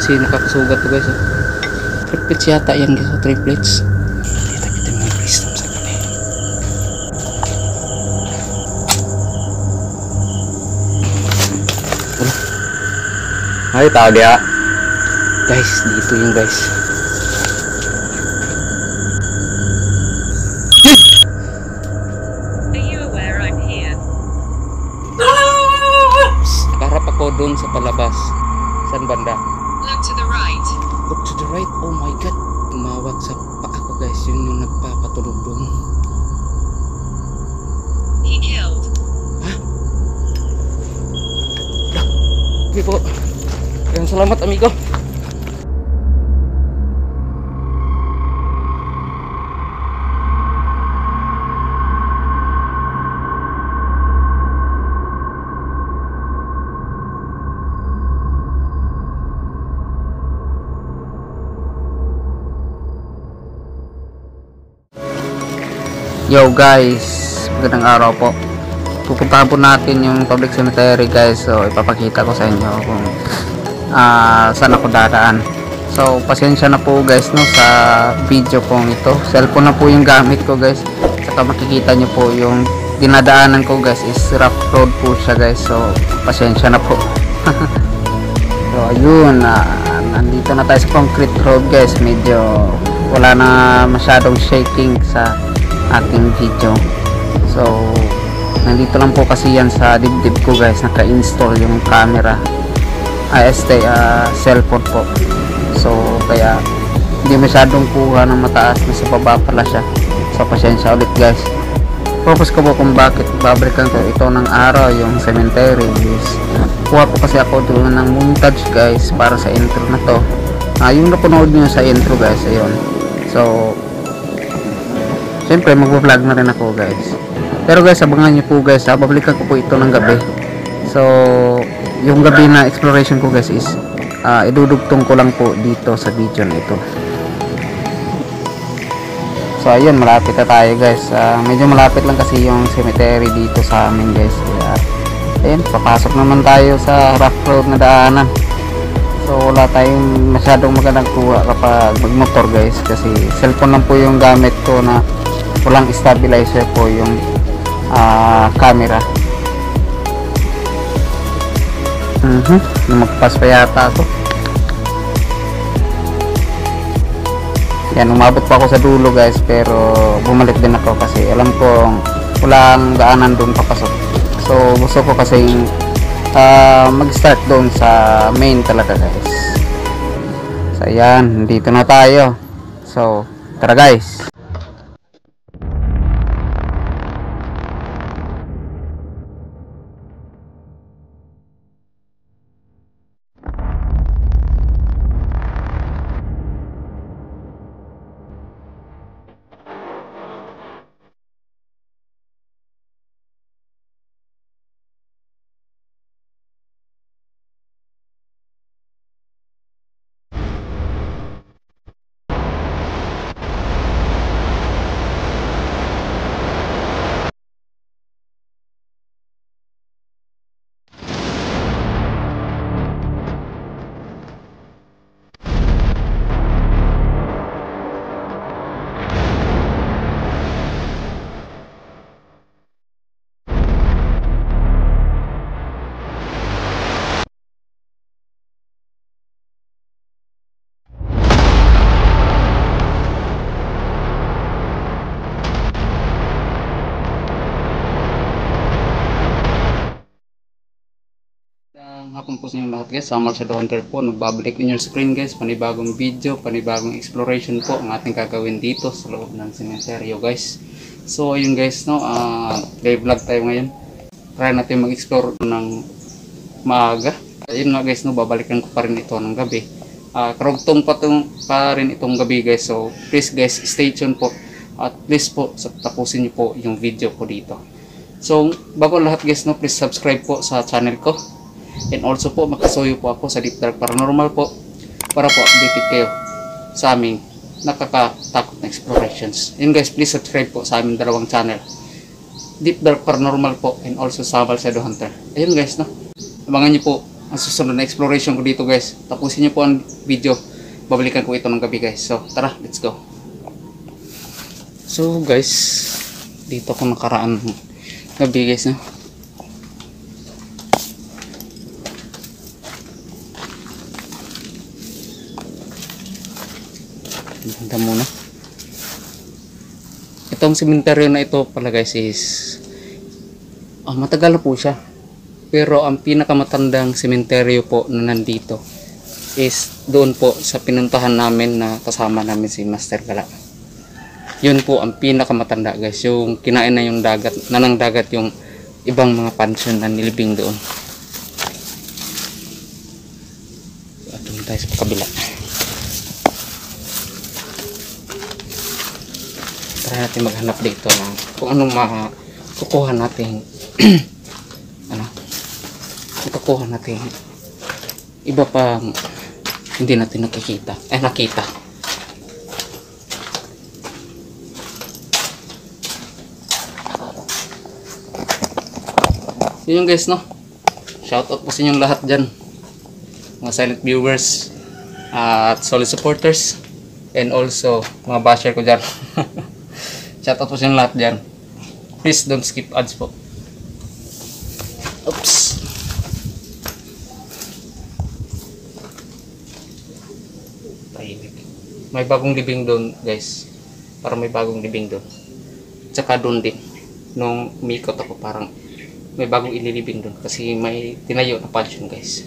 kasi nakakasugat to guys. Triplets yata yan guys. Triplets. Kita kita mga crystal sa gabi. Ay, tao dia. Guys, dito yung guys. Are you aware I'm here? Nakaharap ako doon sa palabas. Saan banda? Look to the right. Look to the right. Oh my god. Tumawag sa paa ko guys. Yun yung nagpapatulog doon. He killed. Ha? Okay po. Kayang salamat amigo. Yo guys, magandang araw po. Pupuntahan po natin yung public cemetery guys. So ipapakita ko sa inyo kung saan ako dadaan. So pasensya na po guys no sa video pong ito. Cellphone na po yung gamit ko guys. Saka makikita nyo po yung dinadaanan ko guys is rough road po siya guys. So pasensya na po. So ayun, nandito na tayo sa concrete road guys. Medyo wala na masyadong shaking sa ating video. So nandito lang po kasi yan sa dibdib ko guys. Naka-install yung camera cellphone po. So kaya hindi masyadong kuha ng mataas, nasa baba pala siya. So pasensya ulit guys. Focus ko po kung bakit babalikan ko ito ng araw yung cemetery is kuha po kasi ako doon ng montage guys para sa intro na to. Yung napanood nyo sa intro guys, ayun. So siyempre mag-vlog na rin ako guys. Pero guys, abangan nyo po guys, babalikan ko po ito ng gabi. So yung gabi na exploration ko guys is idudugtong ko lang po dito sa video na ito. So ayun, malapit na tayo guys. Medyo malapit lang kasi yung cemetery dito sa amin guys. Kaya ayun, papasok naman tayo sa rough road na daanan. So wala tayong masyadong magandang kuha kapag magmotor guys, kasi cellphone lang po yung gamit ko na walang stabilizer po yung camera. Lumagpas pa yata ako. Yan, umabot pa ako sa dulo guys, pero bumalik din ako kasi alam ko walang daanan doon papasok. So gusto ko kasi mag start doon sa main talaga guys. So yan, dito na tayo. So tara guys. Hapon po sa inyo lahat guys, Samuel Shadow Hunter po, nagbabalik in your screen guys, panibagong video, panibagong exploration po ang ating gagawin dito sa loob ng sementeryo guys. So ayun guys no, live vlog tayo ngayon, try natin mag-explore ng maaga. Ayun nga guys no, babalikan ko pa rin ito ng gabi, karugtong pa rin itong gabi guys. So please guys, stay tuned po at please po tapusin niyo po yung video ko dito. So bago lahat guys no, please subscribe po sa channel ko. And also po, makasuyo po ako sa Deep Dark Paranormal po para po updated kayo sa aming nakakatakot na explorations. And guys, please subscribe po sa aming dalawang channel, Deep Dark Paranormal po and also Samuel Shadow Hunter. Ayun guys no, abangan nyo po ang susunod na exploration ko dito guys. Tapusin niyo po ang video. Babalikan ko ito ng gabi guys. So tara, let's go. So guys, dito ako nakaraan ng gabi guys, no? Ganda muna. Itong sementeryo na ito pala guys is matagal na po siya. Pero ang pinakamatandang sementeryo po na nandito is doon po sa pinuntahan namin na kasama namin si Master Gala. Yun po ang pinakamatanda guys. Yung kinain na yung dagat, nanang dagat yung ibang mga pansyon na nilibing doon. So, atong tayo sa kabila. Try natin maghanap dito ng kung anong makukuha natin. Makukuha natin iba pa hindi natin nakita. Yun guys, no? Shoutout po sa inyong lahat dyan, mga silent viewers at solid supporters, and also mga basher ko dyan. Shoutout po sa inyong lahat dyan. Please don't skip ads po. Oops. May bagong libing doon guys. Parang may bagong libing doon. Tsaka doon din nung umikot ako, parang may bagong inilibing doon kasi may tinayo na pansyon guys.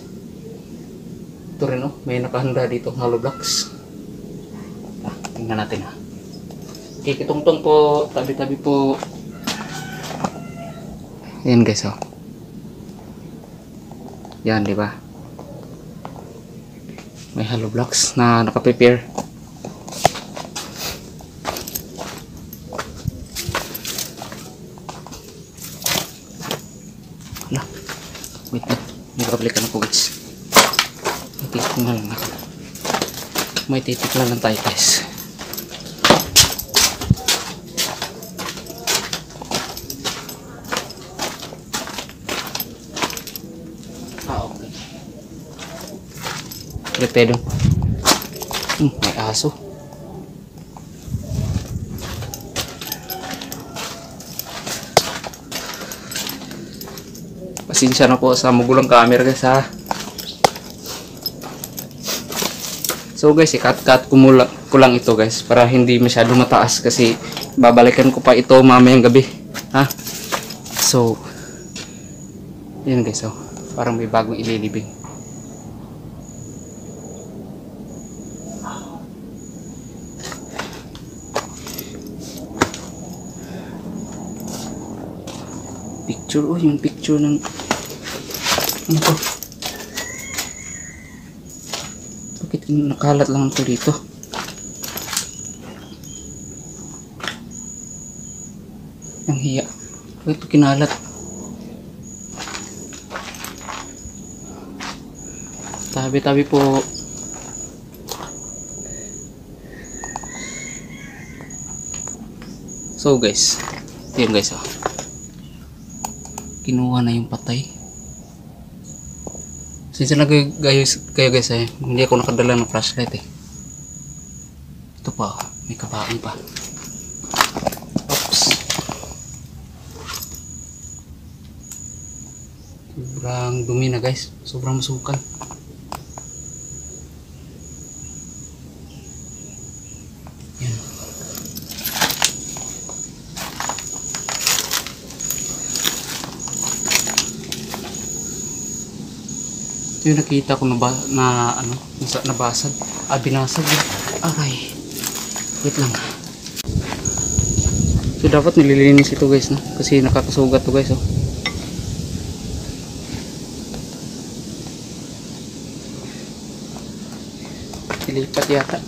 Ito rin, oh, may nakahanda dito hollow blocks. Tingnan natin ha. Okay, kitungtong po, tabi-tabi po. Ayan guys, oh. Yan, di ba? May hollow blocks na naka-prepare. Wala. Wait na. May kablikan ako guys. May titik na lang tayo guys. Okay. Repedo. May aso. Pasensya na po sa magulang camera guys ha. So guys, i-cut ko lang ito guys para hindi masyado mataas kasi babalikan ko pa ito mamayang gabi ha. So yan guys, oh, parang may bagong ililibing. Picture, oh, yung picture ng ano to? Bakit nakalat lang ito dito? Ang hiya. Bakit ito kinalat? Tabi-tabi po. So guys, yun guys, oh. Kinuha na yung patay. Since na kayo guys eh, hindi ako nakadala ng flashlight eh. Ito pa, may kabaan pa. Oops. Sobrang dumi na guys, sobrang masukan. Yan. Ito yung nakita ko na ano, nabasag. Binasag. Aray. Wait lang. So dapat nililinis ito guys, no? Kasi nakakasugat to guys, oh. Nilipat yata.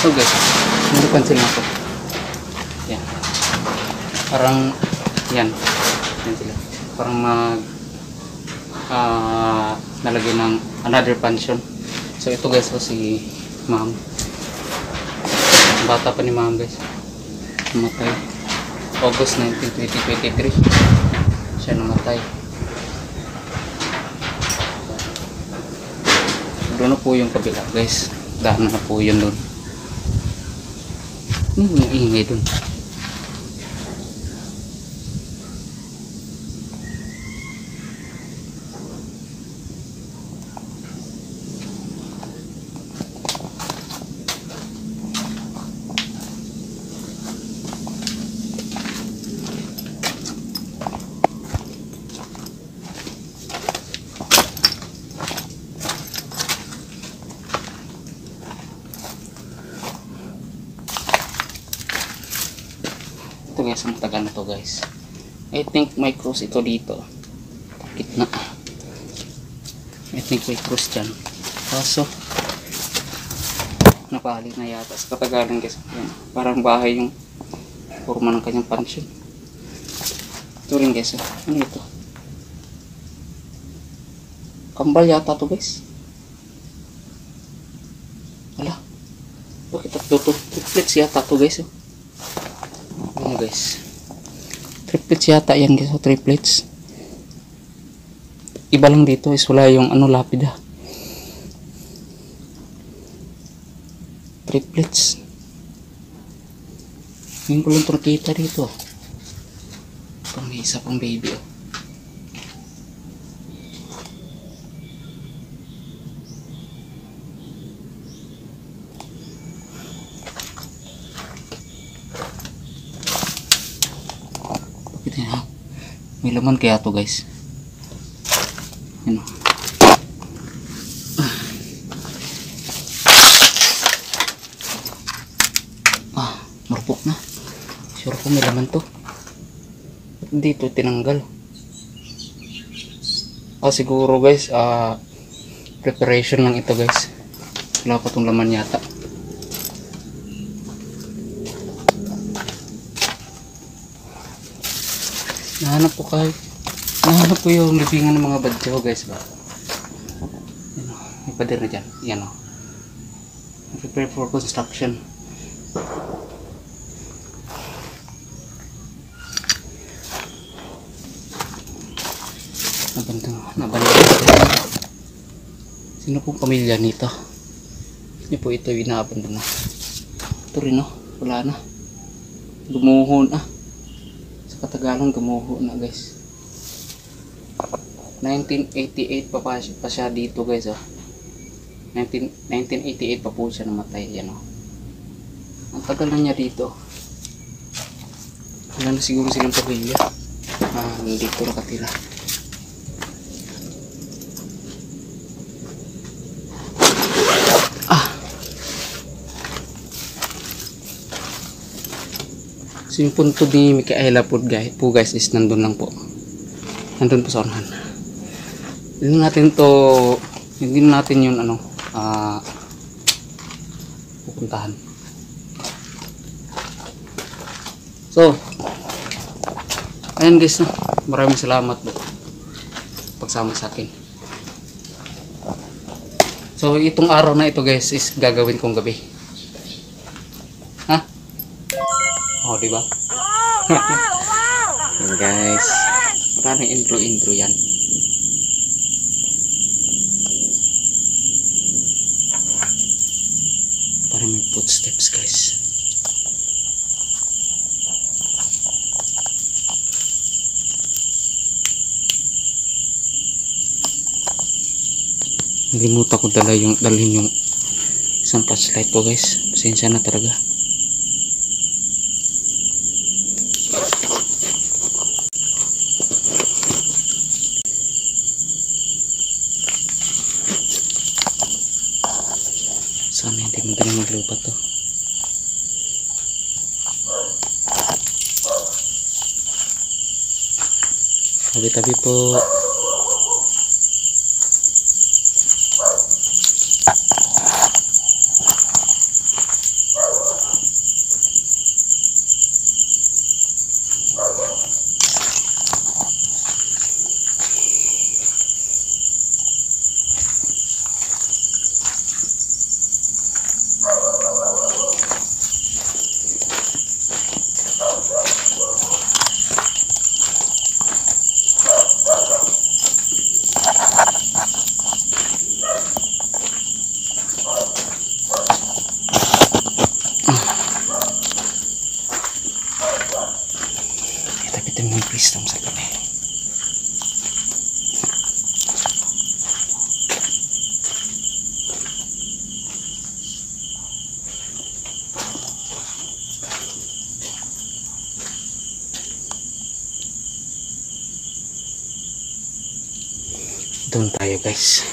So guys, napansin ako. Yan. Parang yan. Yan sila. Parang nalagyan ng another pension. So ito guys, so si ma'am. Bata pa ni mama guys. Namatay. August 19, 2023. Siya namatay. Doon na po yung kabila guys. Daan na po yun doon. Ano yung ingay doon? Ito guys, ang taga na to guys. I think may cross ito dito. Gitna. I think may cross dyan. Kaso, napali na yata sa katagalan guys. Yan. Parang bahay yung forma ng kanyang pansyon. Ito rin guys. Ano ito? Kambal yata to guys. Wala. Bakit tatlo to? Triplets yata to guys. Ano guys, triplets yata yan guys, triplets. Iba lang dito is wala yung ano lapida. Triplets. Ngayon ko lang ito nakita dito. Pang may isa pang baby oh. May laman kaya to guys. Yan. Marupok na. Sure ko may laman to. Dito tinanggal. Siguro guys, preparation lang ito guys. Wala pa tong laman yata. Nahanap ko yung libingan ng mga badyaw guys ba. Yan o, may pader na dyan. Yan o, prepare for construction. Nabandang. Sino pong pamilya nito? Hindi po ito inaabandon na. Ito rin o, wala na. Gumuho na. Sa Katagalan gumuho na guys. 1988 pa siya dito guys oh. 1988 pa po siya namatay. Yan oh. Ang tagal na niya dito. Wala na siguro silang pamilya. Dito nakatira. So yung punto ni Micaela po guys is nandun lang po. Nandun po sa unahan. Hindi natin yun ano pupuntahan. So ayan guys, no? Maraming salamat po pagsama sa akin. So itong araw na ito guys is gagawin kong gabi. Oh, diba? Yan guys. Maraming intro yan. Parang may footsteps guys. Nalimutan ko dalhin yung isang flashlight ko guys. Pasensya na talaga. Sana hindi madaling maglupa to. Tabi-tabi po. ng Kristo sa gabi. Doon tayo guys.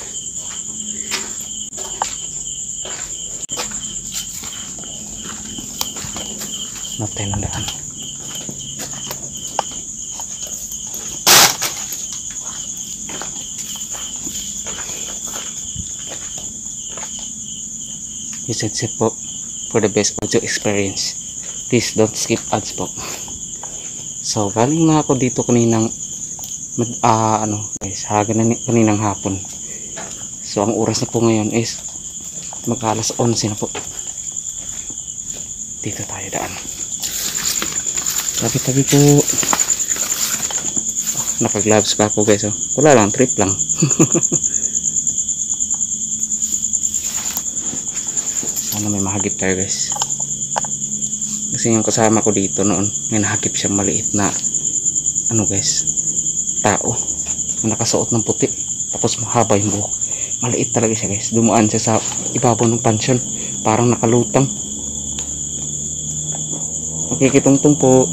Hanap tayo ng daan. Visit po for the best audio experience. Please don't skip ads po. So galing na ako dito kaninang guys, kaninang hapon. So ang oras na po ngayon is mag-alas 11 na po. Dito tayo daan. Tabi-tabi po. Naka-gloves pa ako guys. Wala lang, trip lang. Sana may mahagip tayo guys. Kasi yung kasama ko dito noon, may nahagip siyang maliit na guys, tao na nakasuot ng puti, tapos mahaba yung buhok. Maliit talaga siya guys. Dumaan siya sa ibabaw ng pansyon, parang nakalutang. Makikitungtong po.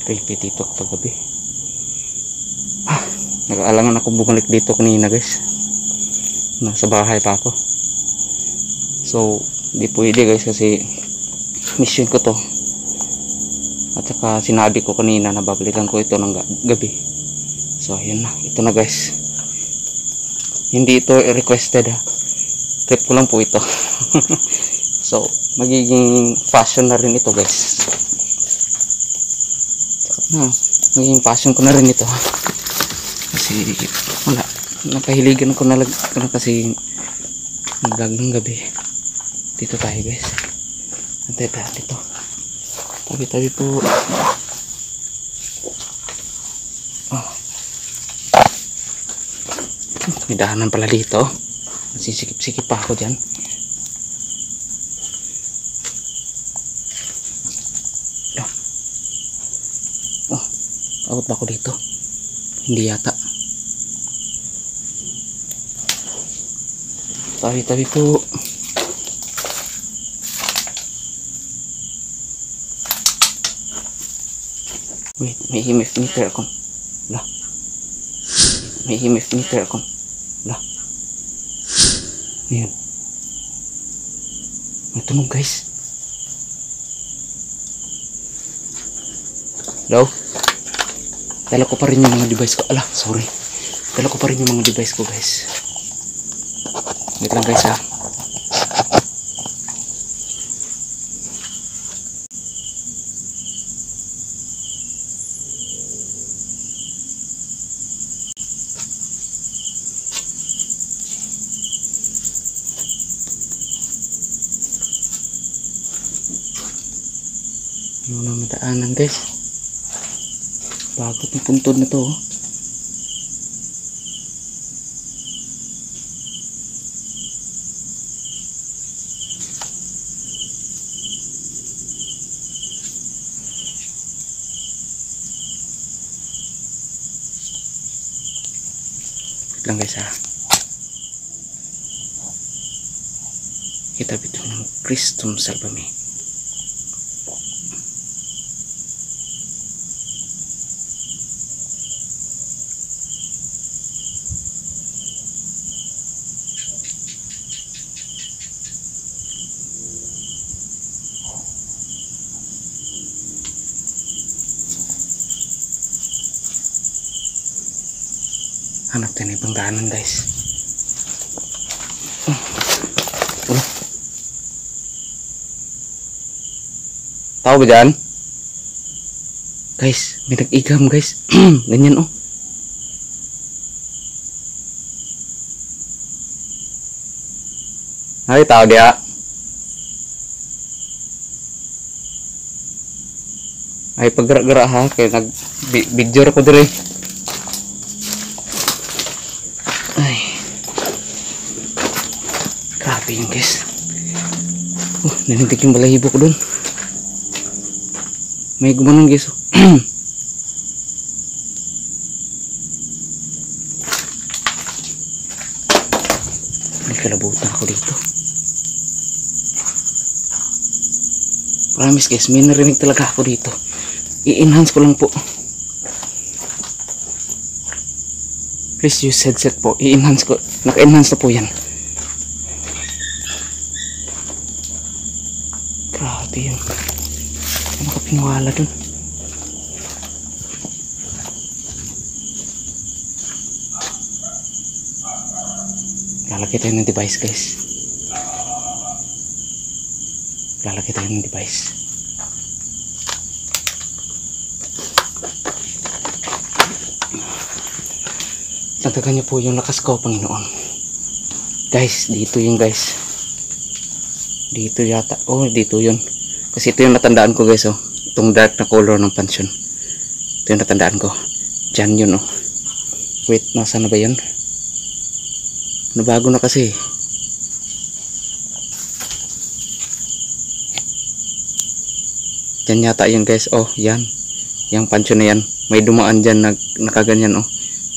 Creepy dito kapag gabi. Nag-aalangan ako bumalik dito kanina guys. Nasa bahay pa ako. So di pwede guys kasi mission ko to. At saka sinabi ko kanina na babalikan ko ito ng gabi. So ayun na, ito na guys. Hindi ito requested ha. Trip ko lang po ito. So magiging fashion na rin ito guys. Magiging passion ko na rin ito. Kasi wala, napahiligan ko na kasi nagdag ng gabi. Dito tayo guys. Antay tayo dito. Tabi-tabi po. May dahanan pala dito. Nasisikip-sikip pa ako dyan. Abot ba ako dito? Hindi yata. Tabi-tabi po. Wait, may EMF meter ako. Lah. May EMF meter ako. Lah. Ayan. May tunog guys. Hello? Dala ko pa rin yung mga device ko. Ala, sorry. Dala ko pa rin yung mga device ko guys. Wait lang guys ha. Yung na madaanan guys. Bagot ng puntod na to. Lang guys ha. Kita bito ng Kristum Salvame. Hanap tayo ng ibang daanan guys. Tao ba dyan? Guys, may nag-igam guys. Ganyan oh. Ay, tao dia. Ay, paggerak-gerak ha. Kaya nag-video ako diri. Ay. Grabe yun guys. Nanintig yung balahibo ko dun. May gumanong guys. May kalabutan ako dito. Promise guys, may narinig talaga ako dito. I-enhance ko lang po. Please use headset po. I-enhance ko. Naka-enhance na po yan. Grabe yun. Ano ka pinuwala dun? Lalagay tayo ng device guys. Lalagay tayo ng device. Dagdagan niyo po yung lakas ko, Panginoon. Guys, dito yung guys. Dito yata. Oh, dito yun. Kasi ito yung natandaan ko guys, oh. Itong dark na color ng pansyon. Ito yung natandaan ko. Diyan yun, oh. Wait, nasa na ba yun? Nabago na kasi. Diyan yata yun guys. Oh, yan. Yung pansyon na yan. May dumaan dyan, nakaganyan, oh.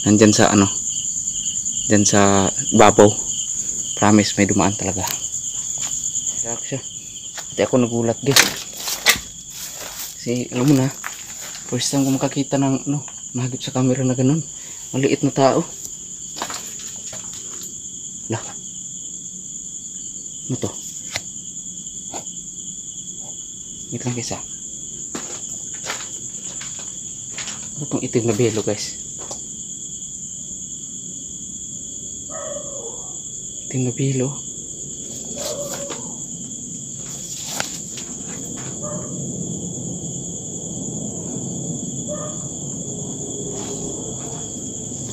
Nandyan sa ano. Dyan sa babaw. Promise, may dumaan talaga. Yak siya. Hindi ako nagulat guys. Kasi alam mo na, first time ko makakita ng ano, mahagip sa camera na ganun. Maliit na tao. Lah. Ano to? Wait lang guys ah. Ano itong itim na belo guys? Itim na belo.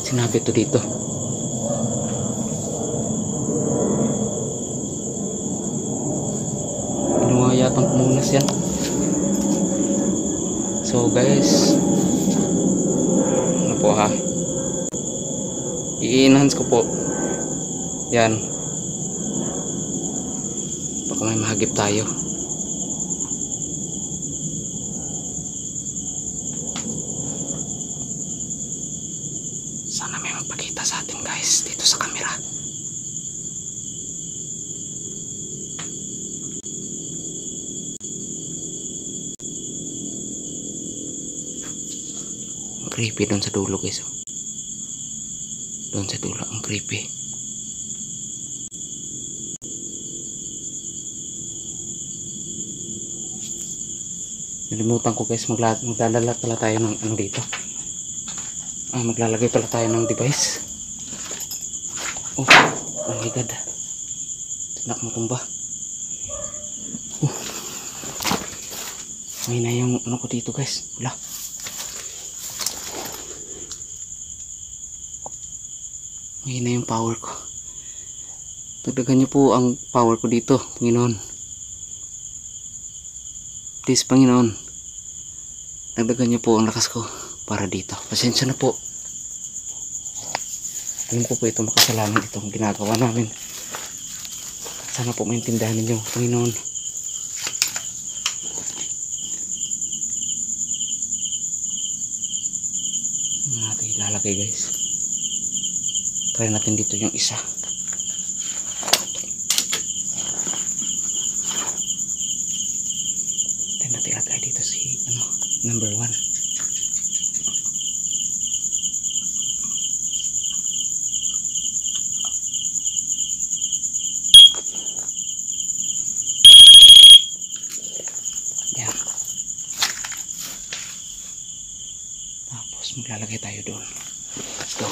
Sinabi to dito. Ginawa yatang pumunas yan. So guys, ano po ha, i-enhance ko po yan. Baka may mahagip tayo. Sana may magpakita sa atin guys dito sa camera. Ang creepy doon sa dulo guys, oh. Doon sa dulo ang creepy. Nalimutan ko guys, maglalala pala tayo ng ano dito. Maglalagay pala tayo ng device. Oh my god. Tinak mo tumba. May na yung ano ko dito guys. Wala. May na yung power ko. Dagdagan niyo po ang power ko dito, Panginoon. Please, Panginoon. Dagdagan niyo po ang lakas ko para dito. Pasensya na po. Alam ko po ito makasalanan itong ginagawa namin. Sana po maintindihan ninyo, Panginoon. Natin ilalagay guys. Try natin dito yung isa. Then natin ilagay dito si ano, number 1. Maglalagay tayo doon. Let's go.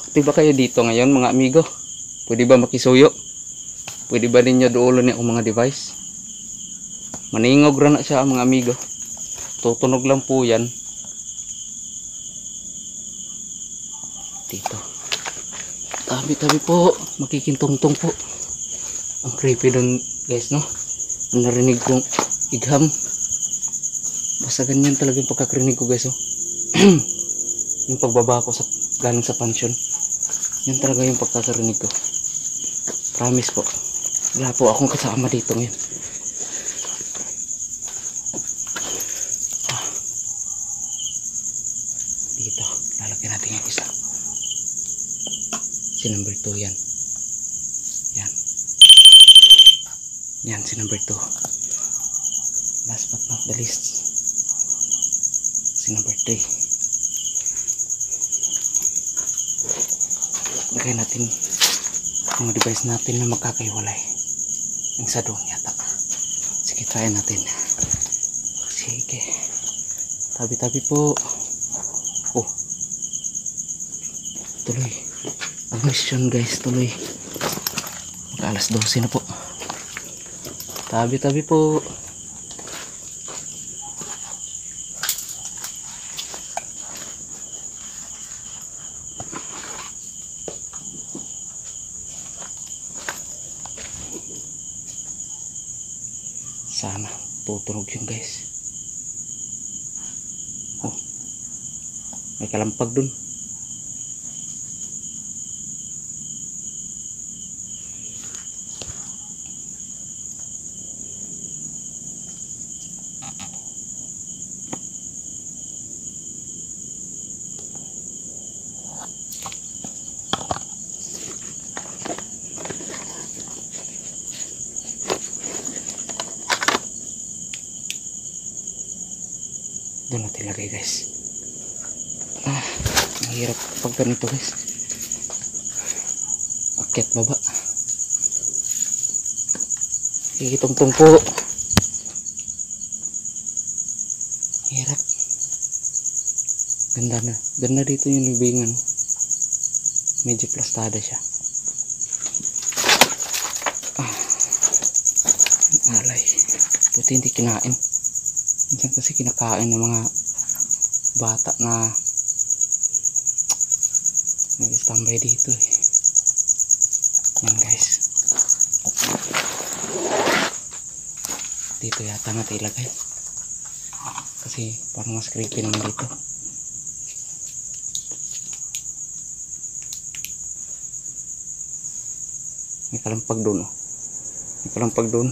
Aktiba kayo dito ngayon mga amigo. Pwede ba makisuyo? Pwede ba ninyo duulo niya ang mga device? Maningog na siya mga amigo. Tutunog lang po yan. Dito. Tabi-tabi po. Makikintungtong po. Ang creepy doon guys, no? Narinig kong igham. Basta ganyan talaga yung pagkakarinig ko guys, oh. Yung pagbaba ko sa galing sa pansyon. Yan talaga yung pagkakarinig ko. Promise po. Wala po akong kasama dito ngayon. Dito, lalagyan natin yung isa. Si number 2 yan. Yan. Yan si number 2. Last but not the least, si number 3. Lagay natin mga device natin na magkakaiwalay. Ang sa doon yata. Sige, try natin. Sige. Tabi-tabi po. Oh. Tuloy. Ang mission guys, tuloy. Mag-alas 12 na po. Tabi-tabi po. Sana tutunog yun guys. Oh, may kalampag dun. Doon natin lagay guys. Mahirap pag ganito guys. Akyat baba. Ikitungtong po. Hirap. Ganda na. Ganda dito yung libingan. Medyo plastada siya. Alay. Buti hindi kinain. Minsan kasi kinakain ng mga bata na nag-standby dito eh. Yan guys. Dito yata natin ilagay. Kasi parang mas creepy naman dito. May kalampag doon oh. May kalampag doon.